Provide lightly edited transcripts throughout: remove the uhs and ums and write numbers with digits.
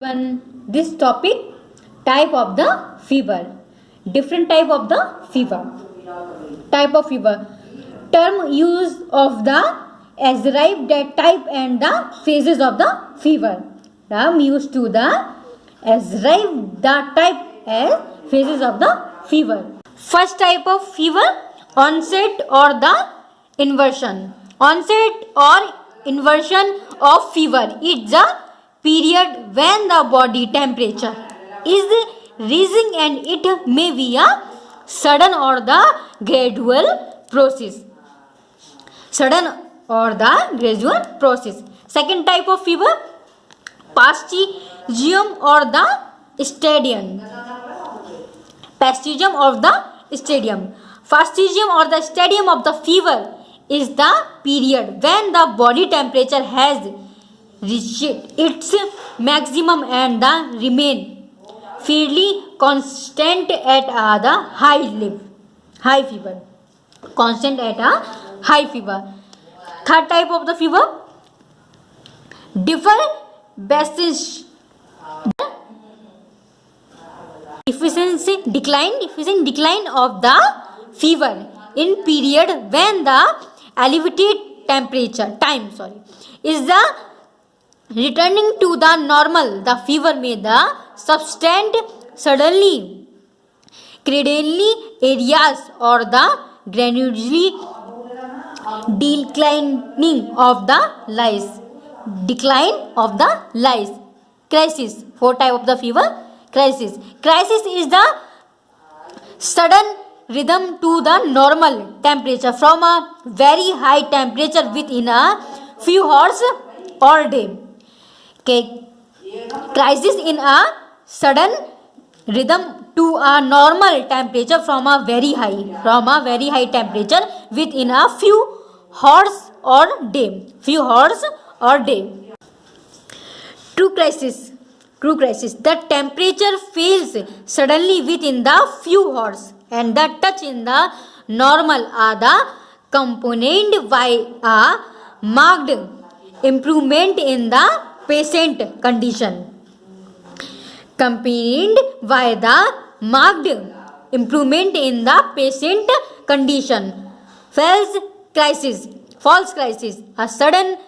This topic, type of the fever, different type of the fever, type of fever, term use of the as derived at type and the phases of the fever, term used to the as derived the type as phases of the fever. First type of fever, onset or the inversion. Onset or inversion of fever is the period when the body temperature is rising and it may be a sudden or the gradual process. Sudden or the gradual process. Second type of fever, Pastigium or the stadium. Pastigium of the stadium. Fastigium or the stadium of the fever is the period when the body temperature has reached its maximum and the remain fairly constant at the high fever. Constant at a high fever. Third type of the fever, efficiency decline of the fever in period when the elevated temperature is the returning to the normal. The fever may the substand suddenly gradually areas or the gradually decline of the lice. Crisis. Fourth type of the fever, crisis is the sudden rhythm to the normal temperature from a very high temperature within a few hours or day. Crisis in a sudden rhythm to a normal temperature from a very high temperature within a few hours or day. True crisis. The temperature falls suddenly within the few hours and the touch in the normal are the accompanied by a marked improvement in the patient condition. Accompanied by the marked improvement in the patient condition. False crisis, a sudden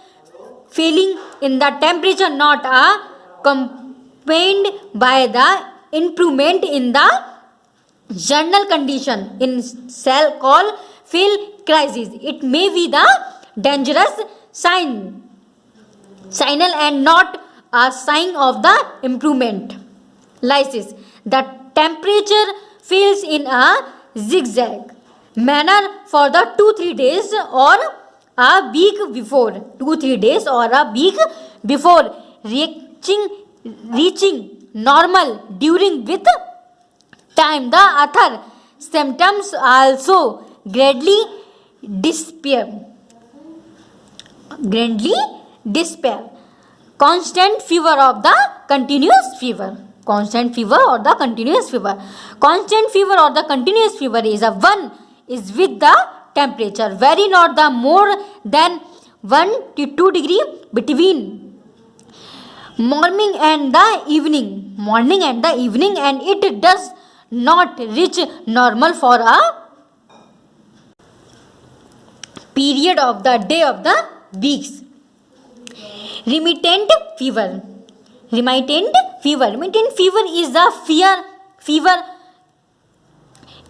falling in the temperature not accompanied by the improvement in the general condition in cell called fail crisis. It may be the dangerous signal and not a sign of the improvement. Lysis. The temperature falls in a zigzag manner for the 2-3 days or a week before. 2-3 days or a week before reaching normal during with time. The other symptoms also gradually disappear. Constant fever or the continuous fever is a one is with the temperature vary not the more than 1 to 2 degree between morning and the evening and it does not reach normal for a period of the day of the weeks. Remittent fever is the fever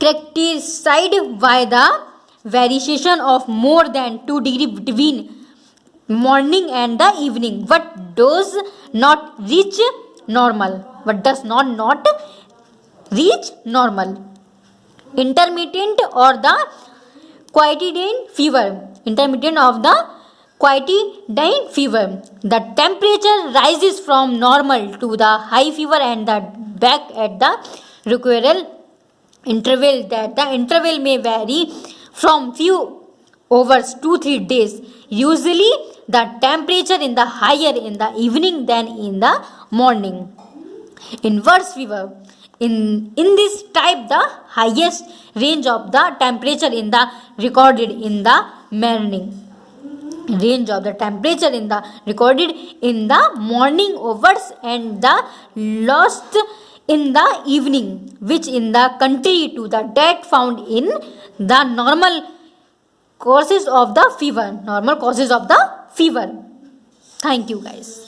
characterized by the variation of more than 2 degree between morning and the evening but does not reach normal. Intermittent or the quotidian fever. The temperature rises from normal to the high fever and the back at the required interval. That the interval may vary from few hours to 3 days. Usually the temperature in the higher in the evening than in the morning. Inverse fever. In this type the highest range of the temperature in the recorded in the morning. range of the temperature in the recorded in the morning hours and the lost in the evening, which in the country to the that found in the normal causes of the fever. Thank you guys.